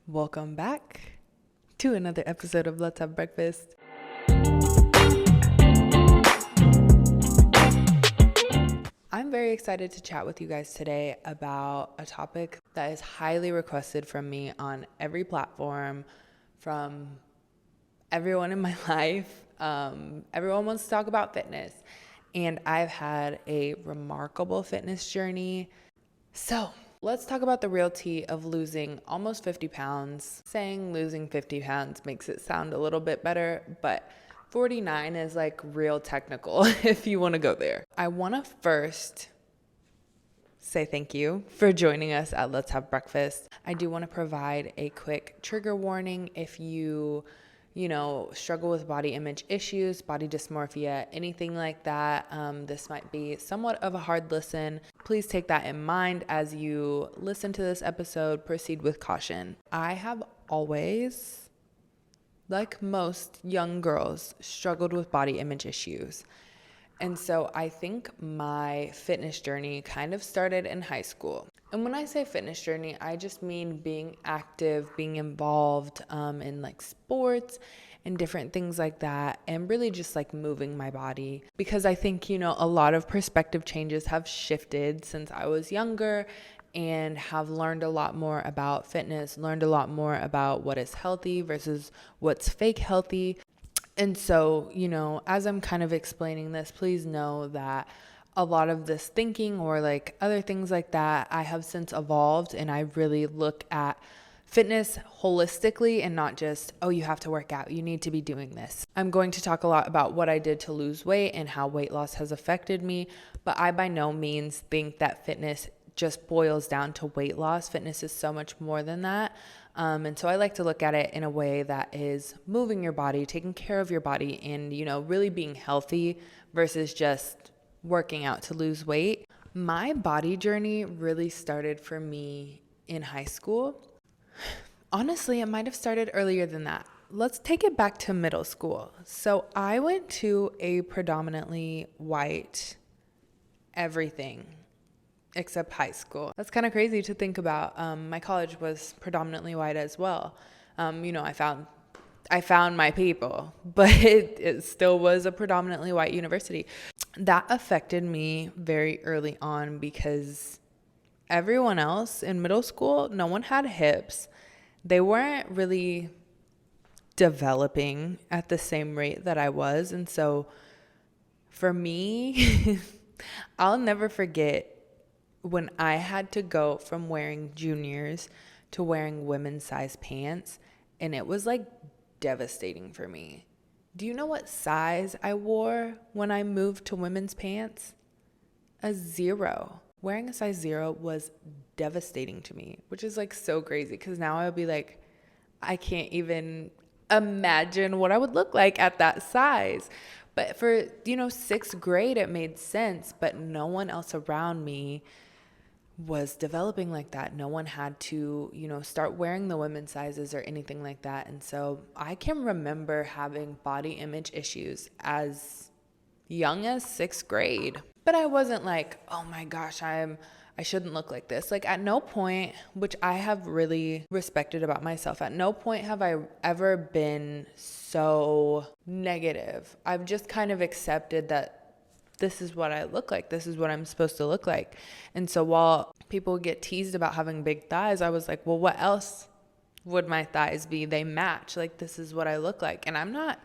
Welcome back to another episode of Let's Have Breakfast. I'm very excited to chat with you guys today about a topic that is highly requested from me on every platform, from everyone in my life. Everyone wants to talk about fitness, and I've had a remarkable fitness journey. So let's talk about the real tea of losing almost 50 pounds. Saying losing 50 pounds makes it sound a little bit better, but 49 is like real technical if you want to go there. I want to first say thank you for joining us at Let's Have Breakfast. I do want to provide a quick trigger warning if you struggle with body image issues, body dysmorphia, anything like that. This might be somewhat of a hard listen. Please take that in mind as you listen to this episode. Proceed with caution. I have always, like most young girls, struggled with body image issues. And so I think my fitness journey kind of started in high school. And when I say fitness journey, I just mean being active, being involved in like sports and different things like that, and really just like moving my body. Because I think, a lot of perspective changes have shifted since I was younger and have learned a lot more about fitness, learned a lot more about what is healthy versus what's fake healthy. And so, as I'm kind of explaining this, please know that a lot of this thinking or like other things like that, I have since evolved, and I really look at fitness holistically and not just, oh, you have to work out, you need to be doing this. I'm going to talk a lot about what I did to lose weight and how weight loss has affected me, but I by no means think that fitness just boils down to weight loss. Fitness is so much more than that. And so I like to look at it in a way that is moving your body, taking care of your body, and, really being healthy versus just working out to lose weight. My body journey really started for me in high school. Honestly, it might have started earlier than that. Let's take it back to middle school. So I went to a predominantly white everything except high school. That's kind of crazy to think about. My college was predominantly white as well. I found my people, but it still was a predominantly white university. That affected me very early on because everyone else in middle school, no one had hips. They weren't really developing at the same rate that I was. And so for me, I'll never forget when I had to go from wearing juniors to wearing women's size pants, and it was like devastating for me. Do you know what size I wore when I moved to women's pants? A 0. Wearing a size 0 was devastating to me, which is like so crazy because now I would be like, I can't even imagine what I would look like at that size. But for, 6th grade, it made sense, but no one else around me was developing like that. No one had to, start wearing the women's sizes or anything like that. And so I can remember having body image issues as young as 6th grade. But I wasn't like, oh my gosh, I shouldn't look like this. Like at no point, which I have really respected about myself, at no point have I ever been so negative. I've just kind of accepted that this is what I look like. This is what I'm supposed to look like. And so while people get teased about having big thighs, I was like, well, what else would my thighs be? They match. Like, this is what I look like. And I'm not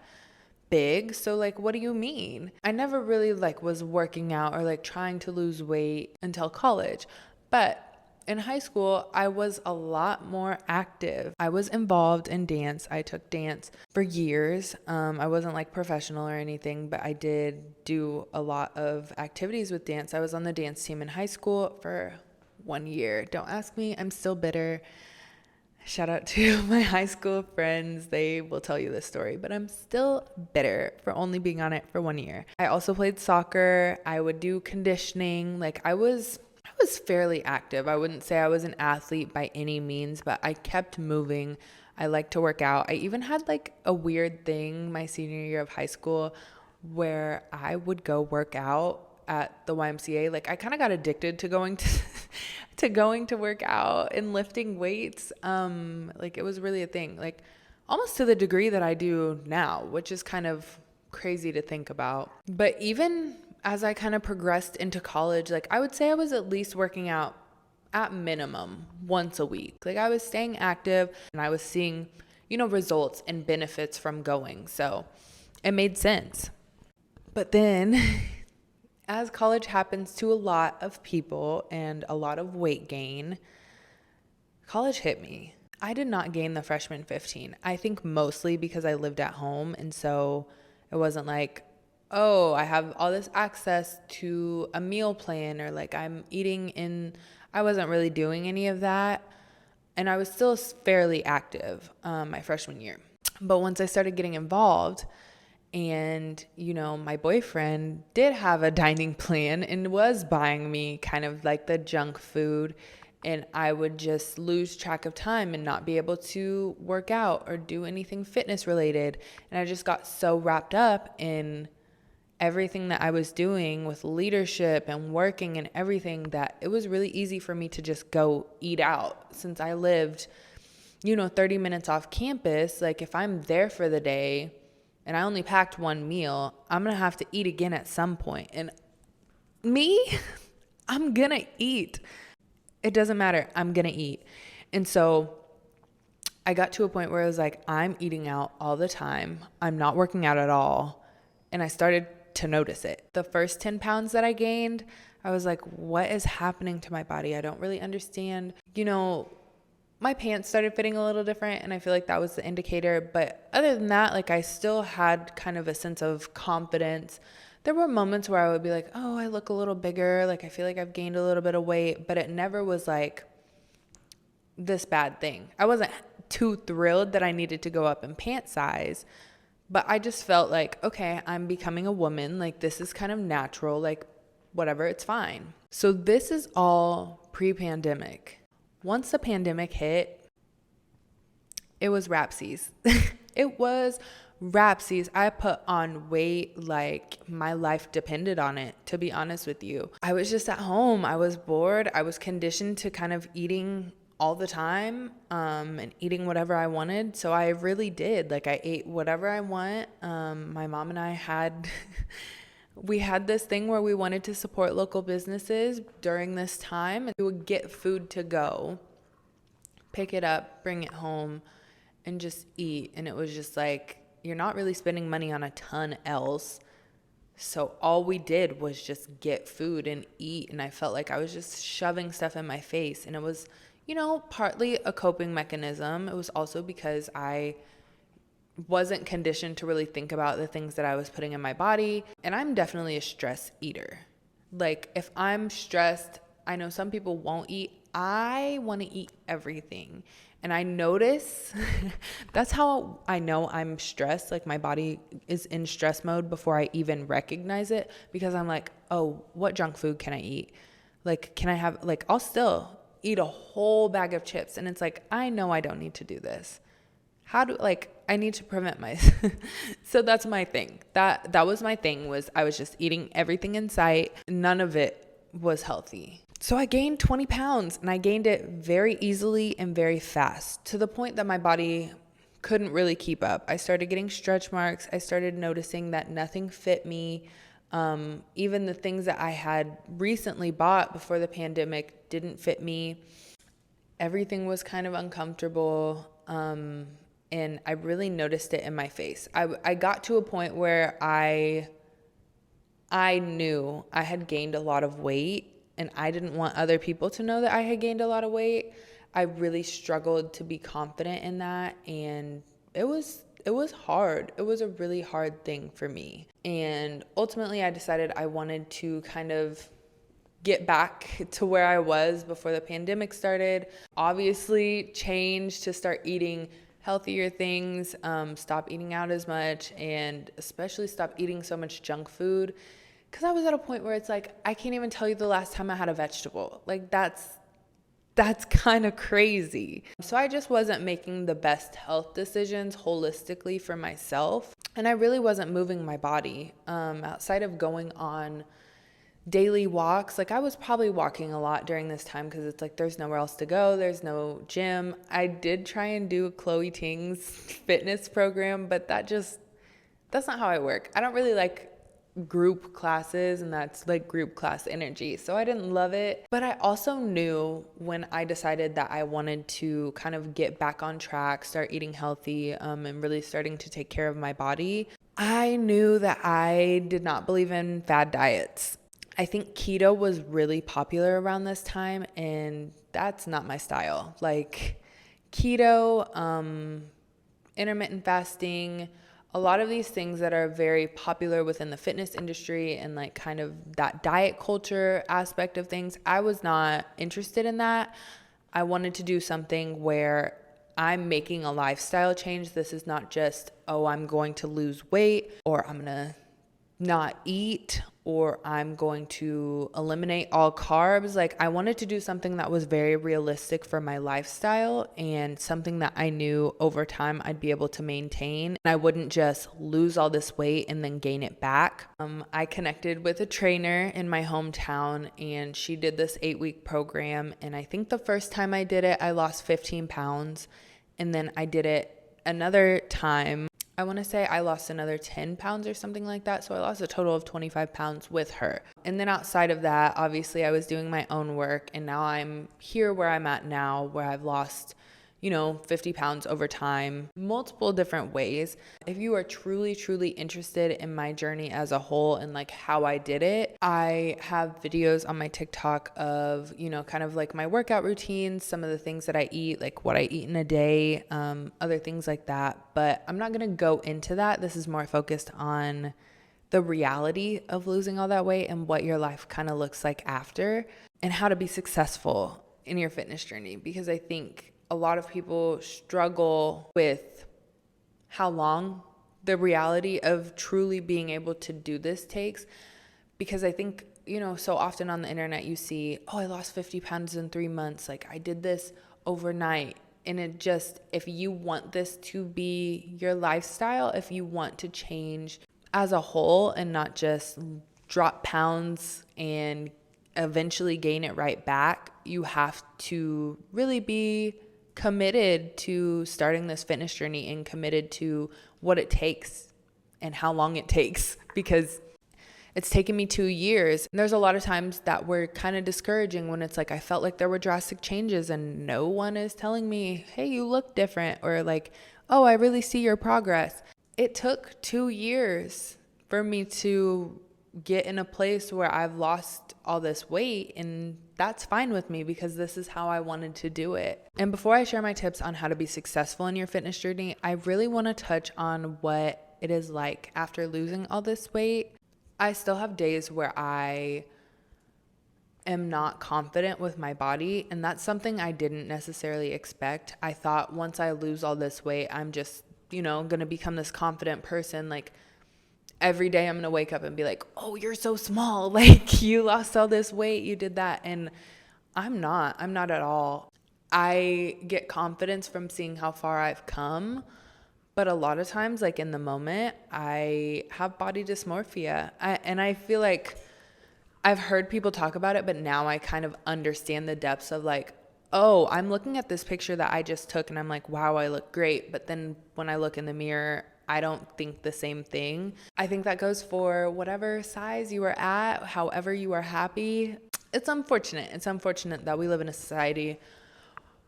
big. So like, what do you mean? I never really was working out or trying to lose weight until college. But in high school, I was a lot more active. I was involved in dance. I took dance for years. I wasn't professional or anything, but I did do a lot of activities with dance. I was on the dance team in high school for 1 year. Don't ask me. I'm still bitter. Shout out to my high school friends. They will tell you this story, but I'm still bitter for only being on it for 1 year. I also played soccer. I would do conditioning. I was fairly active. I wouldn't say I was an athlete by any means, but I kept moving. I liked to work out. I even had a weird thing my senior year of high school where I would go work out at the YMCA. Like I kind of got addicted to going to going to work out and lifting weights. Like it was really a thing, like almost to the degree that I do now, which is kind of crazy to think about. But even as I kind of progressed into college, like I would say I was at least working out at minimum once a week. Like I was staying active and I was seeing, results and benefits from going. So it made sense. But then as college happens to a lot of people and a lot of weight gain, college hit me. I did not gain the freshman 15. I think mostly because I lived at home. And so it wasn't like, oh, I have all this access to a meal plan, or like I'm eating in, I wasn't really doing any of that. And I was still fairly active my freshman year. But once I started getting involved, and, my boyfriend did have a dining plan and was buying me kind of like the junk food, and I would just lose track of time and not be able to work out or do anything fitness related. And I just got so wrapped up in everything that I was doing with leadership and working and everything that it was really easy for me to just go eat out. Since I lived, 30 minutes off campus, like if I'm there for the day and I only packed one meal, I'm going to have to eat again at some point. And me, I'm going to eat. It doesn't matter. I'm going to eat. And so I got to a point where I was like, I'm eating out all the time. I'm not working out at all. And I started to notice it. The first 10 pounds that I gained, I was like, what is happening to my body? I don't really understand. My pants started fitting a little different, and I feel like that was the indicator. But other than that, like I still had kind of a sense of confidence. There were moments where I would be like, oh, I look a little bigger. Like I feel like I've gained a little bit of weight, but it never was like this bad thing. I wasn't too thrilled that I needed to go up in pant size, but I just felt like, okay, I'm becoming a woman. Like this is kind of natural, like whatever, it's fine. So this is all pre-pandemic. Once the pandemic hit, it was rapsies. It was rapsies. I put on weight like my life depended on it, to be honest with you. I was just at home. I was bored. I was conditioned to kind of eating all the time and eating whatever I wanted. So I really did. Like I ate whatever I want. My mom and I had... We had this thing where we wanted to support local businesses during this time. We would get food to go, pick it up, bring it home, and just eat. And it was just like, you're not really spending money on a ton else. So all we did was just get food and eat. And I felt like I was just shoving stuff in my face. And it was, partly a coping mechanism. It was also because I wasn't conditioned to really think about the things that I was putting in my body. And I'm definitely a stress eater. Like if I'm stressed, I know some people won't eat. I want to eat everything. And I notice that's how I know I'm stressed. Like my body is in stress mode before I even recognize it, because I'm like, oh, what junk food can I eat? Like, can I have, like, I'll still eat a whole bag of chips. And it's like, I know I don't need to do this. I need to prevent so that's my thing. That was my thing, was I was just eating everything in sight. None of it was healthy. So I gained 20 pounds, and I gained it very easily and very fast, to the point that my body couldn't really keep up. I started getting stretch marks. I started noticing that nothing fit me. Even the things that I had recently bought before the pandemic didn't fit me. Everything was kind of uncomfortable. And I really noticed it in my face. I got to a point where I knew I had gained a lot of weight, and I didn't want other people to know that I had gained a lot of weight. I really struggled to be confident in that, and it was hard. It was a really hard thing for me. And ultimately I decided I wanted to kind of get back to where I was before the pandemic started. Obviously change to start eating healthier things, stop eating out as much, and especially stop eating so much junk food. Because I was at a point where it's like, I can't even tell you the last time I had a vegetable. Like that's kind of crazy. So I just wasn't making the best health decisions holistically for myself. And I really wasn't moving my body outside of going on daily walks. Like I was probably walking a lot during this time because it's like there's nowhere else to go. There's no gym. I did try and do Chloe Ting's fitness program, but that's not how I work. I don't really like group classes, and that's like group class energy. So I didn't love it. But I also knew when I decided that I wanted to kind of get back on track, start eating healthy, and really starting to take care of my body, I knew that I did not believe in fad diets. I think keto was really popular around this time, and that's not my style. Like keto, intermittent fasting, a lot of these things that are very popular within the fitness industry and like kind of that diet culture aspect of things, I was not interested in that. I wanted to do something where I'm making a lifestyle change. This is not just, oh, I'm going to lose weight, or I'm going to not eat, or I'm going to eliminate all carbs. Like I wanted to do something that was very realistic for my lifestyle and something that I knew over time I'd be able to maintain. I wouldn't just lose all this weight and then gain it back. I connected with a trainer in my hometown, and she did this 8-week program. And I think the first time I did it, I lost 15 pounds. And then I did it another time. I want to say I lost another 10 pounds or something like that. So I lost a total of 25 pounds with her. And then outside of that, obviously I was doing my own work, and now I'm here where I'm at now, where I've lost, 50 pounds over time, multiple different ways. If you are truly, truly interested in my journey as a whole and like how I did it, I have videos on my TikTok of, kind of like my workout routines, some of the things that I eat, like what I eat in a day, other things like that. But I'm not going to go into that. This is more focused on the reality of losing all that weight and what your life kind of looks like after, and how to be successful in your fitness journey. Because I think a lot of people struggle with how long the reality of truly being able to do this takes. Because I think, so often on the internet you see, oh, I lost 50 pounds in 3 months. Like I did this overnight. And if you want this to be your lifestyle, if you want to change as a whole and not just drop pounds and eventually gain it right back, you have to really be committed to starting this fitness journey and committed to what it takes and how long it takes, because it's taken me 2 years. And there's a lot of times that were kind of discouraging when it's like I felt like there were drastic changes and no one is telling me, hey, you look different, or like, oh, I really see your progress. It took 2 years for me to get in a place where I've lost all this weight, and that's fine with me because this is how I wanted to do it. And before I share my tips on how to be successful in your fitness journey, I really want to touch on what it is like after losing all this weight. I still have days where I am not confident with my body, and that's something I didn't necessarily expect. I thought once I lose all this weight, I'm just, going to become this confident person. Like every day I'm going to wake up and be like, oh, you're so small. Like you lost all this weight, you did that. And I'm not at all. I get confidence from seeing how far I've come. But a lot of times, like in the moment, I have body dysmorphia. And I feel like I've heard people talk about it, but now I kind of understand the depths of like, oh, I'm looking at this picture that I just took and I'm like, wow, I look great. But then when I look in the mirror, I don't think the same thing. I think that goes for whatever size you are at, however you are happy. It's unfortunate. It's unfortunate that we live in a society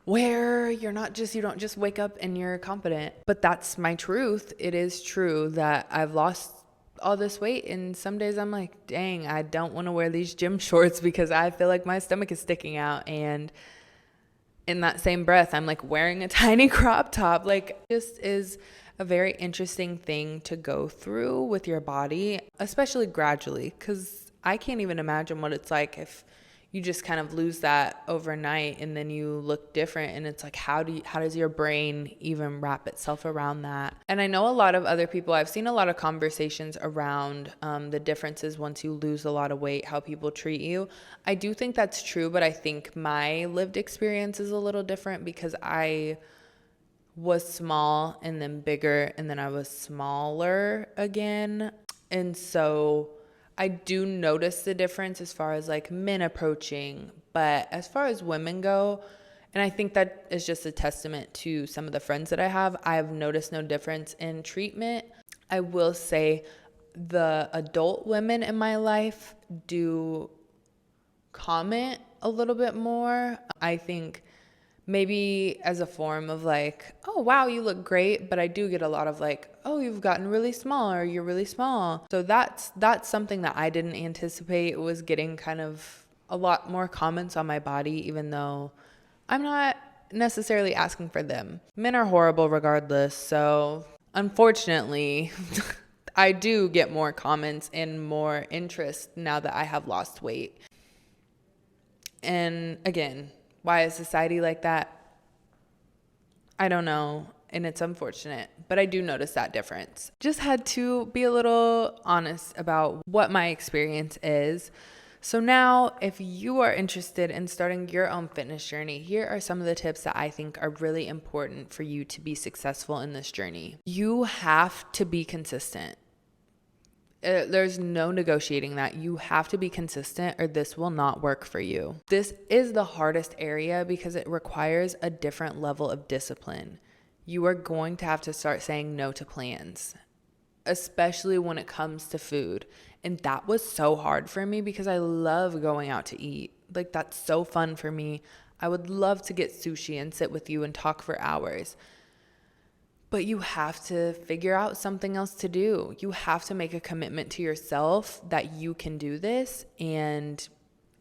where you don't just wake up and you're confident. But that's my truth. It is true that I've lost all this weight, and some days I'm like, dang, I don't want to wear these gym shorts because I feel like my stomach is sticking out. And in that same breath, I'm like wearing a tiny crop top. Like it just is a very interesting thing to go through with your body, especially gradually, because I can't even imagine what it's like if you just kind of lose that overnight and then you look different. And it's like, how does your brain even wrap itself around that? And I know a lot of other people, I've seen a lot of conversations around the differences once you lose a lot of weight, how people treat you. I do think that's true, but I think my lived experience is a little different because I was small and then bigger and then I was smaller again. And so I do notice the difference as far as like men approaching, but as far as women go, and I think that is just a testament to some of the friends that I have noticed no difference in treatment. I will say the adult women in my life do comment a little bit more. I think maybe as a form of like, oh, wow, you look great. But I do get a lot of like, oh, you've gotten really small, or you're really small. So that's something that I didn't anticipate, was getting kind of a lot more comments on my body, even though I'm not necessarily asking for them. Men are horrible regardless. So unfortunately, I do get more comments and more interest now that I have lost weight. And again, why is society like that? I don't know. And it's unfortunate, but I do notice that difference. Just had to be a little honest about what my experience is. So now, if you are interested in starting your own fitness journey, here are some of the tips that I think are really important for you to be successful in this journey. You have to be consistent. There's no negotiating that. You have to be consistent or this will not work for you. This is the hardest area because it requires a different level of discipline. You are going to have to start saying no to plans, especially when it comes to food. And that was so hard for me because I love going out to eat. Like, that's so fun for me. I would love to get sushi and sit with you and talk for hours. But you have to figure out something else to do. You have to make a commitment to yourself that you can do this. And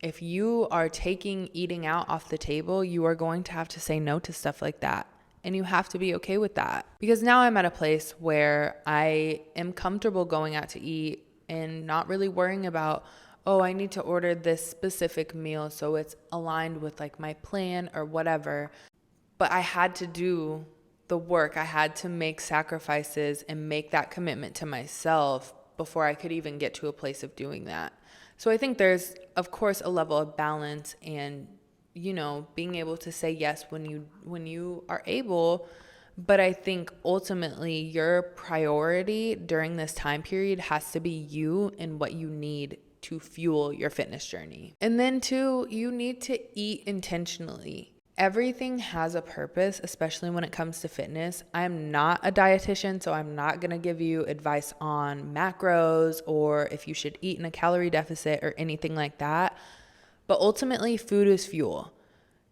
if you are taking eating out off the table, you are going to have to say no to stuff like that. And you have to be okay with that. Because now I'm at a place where I am comfortable going out to eat and not really worrying about, oh, I need to order this specific meal so it's aligned with like my plan or whatever. But I had to do the work. I had to make sacrifices and make that commitment to myself before I could even get to a place of doing that. So I think there's, of course, a level of balance and, you know, being able to say yes when you are able. But I think ultimately your priority during this time period has to be you and what you need to fuel your fitness journey. And then too, you need to eat intentionally. Everything has a purpose, especially when it comes to fitness. I'm not a dietitian, so I'm not going to give you advice on macros or if you should eat in a calorie deficit or anything like that. But ultimately, food is fuel.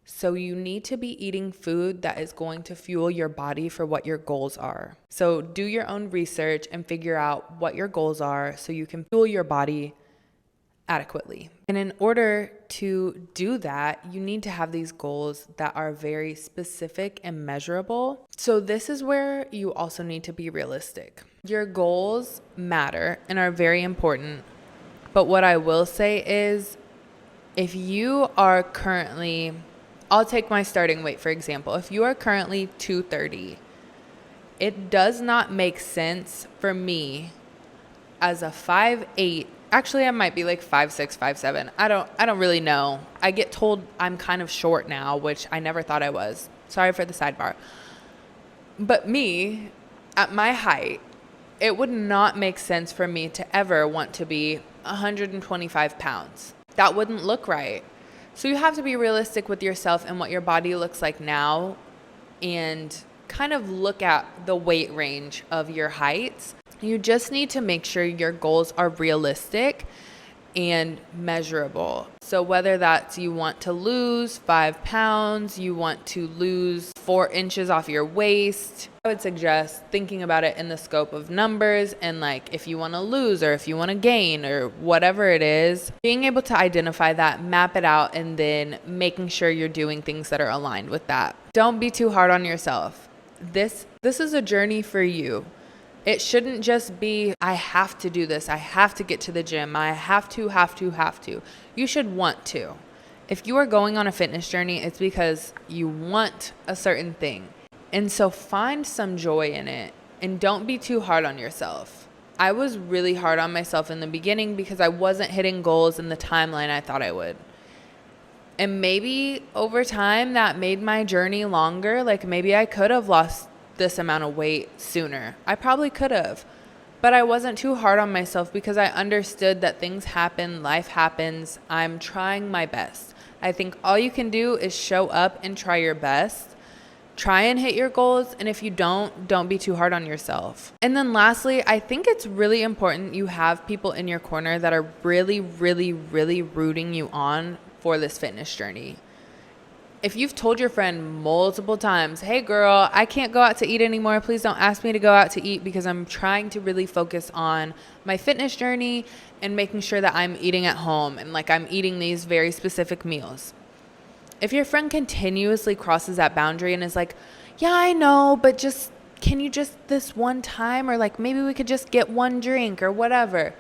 So you need to be eating food that is going to fuel your body for what your goals are. So do your own research and figure out what your goals are so you can fuel your body adequately. And in order to do that, you need to have these goals that are very specific and measurable. So this is where you also need to be realistic. Your goals matter and are very important. But what I will say is, if you are currently, I'll take my starting weight for example. If you are currently 230, it does not make sense for me as a 5'8", actually, I might be like 5'6", 5'7". I don't really know. I get told I'm kind of short now, which I never thought I was. Sorry for the sidebar. But me, at my height, it would not make sense for me to ever want to be 125 pounds. That wouldn't look right. So you have to be realistic with yourself and what your body looks like now and kind of look at the weight range of your heights. You just need to make sure your goals are realistic and measurable. So whether that's you want to lose 5 pounds, you want to lose 4 inches off your waist, I would suggest thinking about it in the scope of numbers and like if you want to lose or if you want to gain or whatever it is, being able to identify that, map it out, and then making sure you're doing things that are aligned with that. Don't be too hard on yourself. This is a journey for you. It shouldn't just be, I have to do this. I have to get to the gym. I have to. You should want to. If you are going on a fitness journey, it's because you want a certain thing. And so find some joy in it and don't be too hard on yourself. I was really hard on myself in the beginning because I wasn't hitting goals in the timeline I thought I would. And maybe over time that made my journey longer. Like maybe I could have lost this amount of weight sooner. I probably could have. But I wasn't too hard on myself because I understood that things happen, life happens. I'm trying my best. I think all you can do is show up and try your best. Try and hit your goals, and if you don't be too hard on yourself. And then lastly, I think it's really important you have people in your corner that are really, really, really rooting you on for this fitness journey. If you've told your friend multiple times, hey girl, I can't go out to eat anymore. Please don't ask me to go out to eat because I'm trying to really focus on my fitness journey and making sure that I'm eating at home and like I'm eating these very specific meals. If your friend continuously crosses that boundary and is like, yeah, I know, but just, can you just this one time? Or like, maybe we could just get one drink or whatever.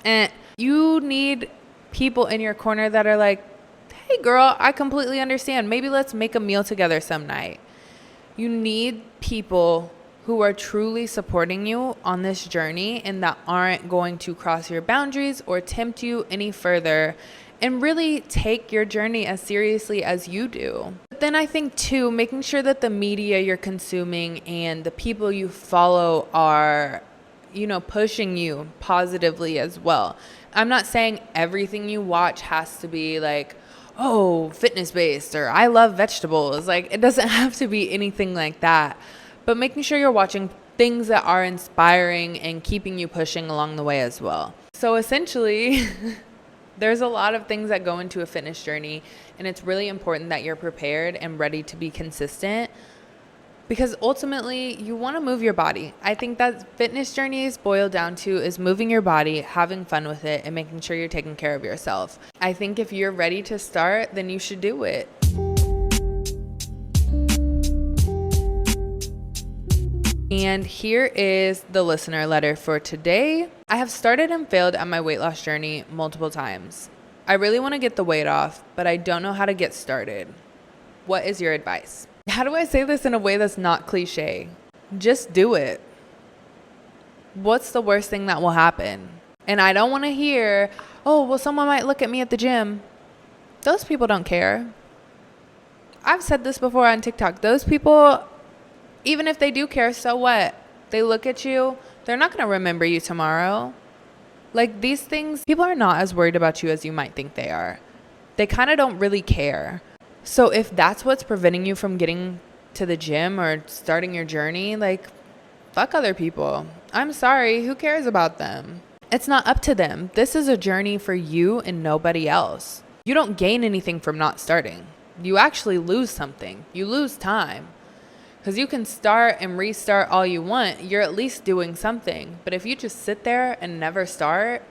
And you need people in your corner that are like, hey girl, I completely understand. Maybe let's make a meal together some night. You need people who are truly supporting you on this journey and that aren't going to cross your boundaries or tempt you any further, and really take your journey as seriously as you do. But then I think too, making sure that the media you're consuming and the people you follow are, pushing you positively as well. I'm not saying everything you watch has to be like, oh, fitness based or I love vegetables. Like, it doesn't have to be anything like that. But making sure you're watching things that are inspiring and keeping you pushing along the way as well. So essentially, there's a lot of things that go into a fitness journey, and it's really important that you're prepared and ready to be consistent because ultimately you want to move your body. I think that fitness journeys boil down to is moving your body, having fun with it, and making sure you're taking care of yourself. I think if you're ready to start, then you should do it. And here is the listener letter for today. I have started and failed at my weight loss journey multiple times. I really want to get the weight off, but I don't know how to get started. What is your advice? How do I say this in a way that's not cliche? Just do it. What's the worst thing that will happen? And I don't want to hear, oh, well, someone might look at me at the gym. Those people don't care. I've said this before on TikTok. Those people, even if they do care, so what? They look at you, they're not going to remember you tomorrow. Like, these things, people are not as worried about you as you might think they are. They kind of don't really care. So if that's what's preventing you from getting to the gym or starting your journey, like, fuck other people. I'm sorry, who cares about them? It's not up to them. This is a journey for you and nobody else. You don't gain anything from not starting. You actually lose something. You lose time. Because you can start and restart all you want. You're at least doing something. But if you just sit there and never start,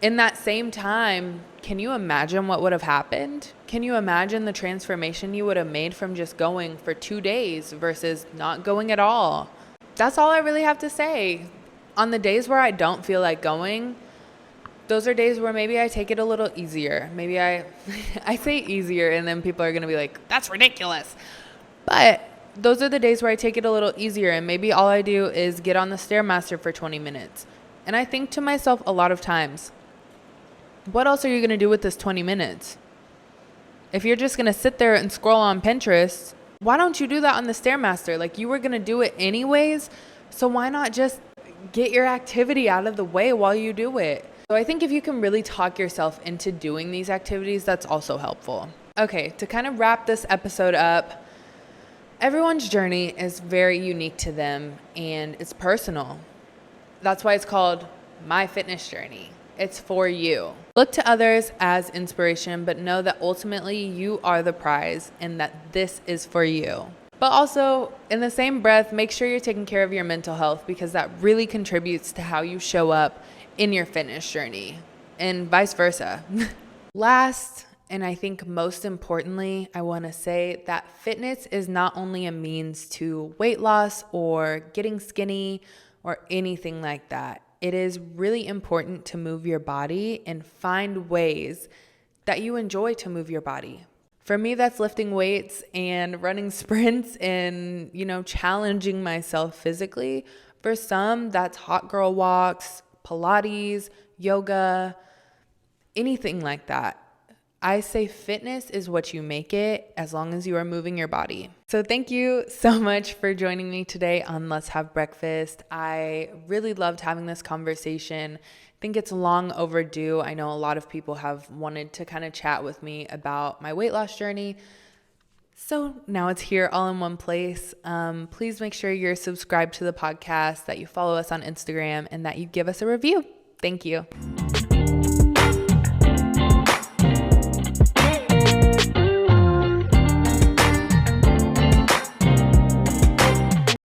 in that same time, can you imagine what would have happened? Can you imagine the transformation you would have made from just going for 2 days versus not going at all? That's all I really have to say. On the days where I don't feel like going, those are days where maybe I take it a little easier. Maybe I say easier and then people are going to be like, that's ridiculous. But those are the days where I take it a little easier and maybe all I do is get on the Stairmaster for 20 minutes. And I think to myself a lot of times, what else are you going to do with this 20 minutes? If you're just going to sit there and scroll on Pinterest, why don't you do that on the Stairmaster? Like, you were going to do it anyways, so why not just get your activity out of the way while you do it? So I think if you can really talk yourself into doing these activities, that's also helpful. Okay, to kind of wrap this episode up, everyone's journey is very unique to them and it's personal. That's why it's called My Fitness Journey. It's for you. Look to others as inspiration, but know that ultimately you are the prize and that this is for you. But also, in the same breath, make sure you're taking care of your mental health because that really contributes to how you show up in your fitness journey and vice versa. Last, and I think most importantly, I want to say that fitness is not only a means to weight loss or getting skinny or anything like that. It is really important to move your body and find ways that you enjoy to move your body. For me, that's lifting weights and running sprints and, challenging myself physically. For some, that's hot girl walks, Pilates, yoga, anything like that. I say fitness is what you make it, as long as you are moving your body. So thank you so much for joining me today on Let's Have Breakfast. I really loved having this conversation. I think it's long overdue. I know a lot of people have wanted to kind of chat with me about my weight loss journey. So now it's here all in one place. Please make sure you're subscribed to the podcast, that you follow us on Instagram, and that you give us a review. Thank you.